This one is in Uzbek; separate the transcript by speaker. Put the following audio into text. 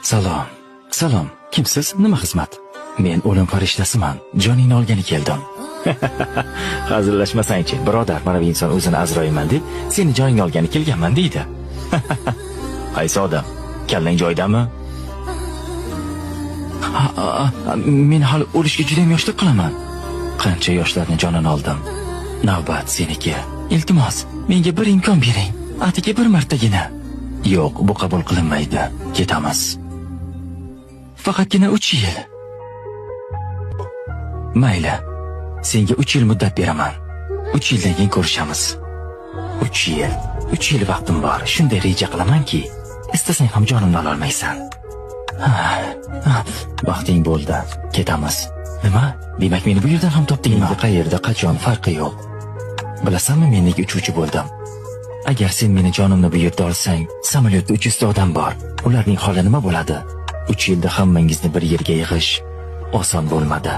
Speaker 1: Salom. Salom. Kimsiz? Nima xizmat? Men o'lim farishtasiman. Joningni olgani keldim. Hazillashmasang-chi, birodar, mana bu inson o'zini Azroilman deb seni joningni olgani kelganman deydi. Qaysi odam? Kallang joydami? Men hali o'lishga juda ham yoshlik qilaman. Qancha yoshlarning jonini oldim. Navbat seniki. Iltimos, menga bir imkon bering. Atigi bir martagina. Yo'q, bu qabul qilinmaydi. Ketamiz. Faqatgina 3 yil. Mayli. Senga 3 yil muddat beraman. 3 yildan keyin ko'rishamiz. 3 yil. 3 yil vaqtim bor. Shunday reja qilamanki, istasang ham jonimni ola olmaysan. Vaqting bo'ldi. Ketamiz. Nima? Demak, meni bu yerdan ham topdingmi? Qayerda, qachon farqi yo'q. Bilasanmi, men nega uchuvchi bo'ldim? Agar sen meni jonimni bu yerda olsang, samolyotda 300 ta odam bor. Ularning holi nima bo'ladi? 3 yilda hammangizni bir yerga yig'ish oson bo'lmadi.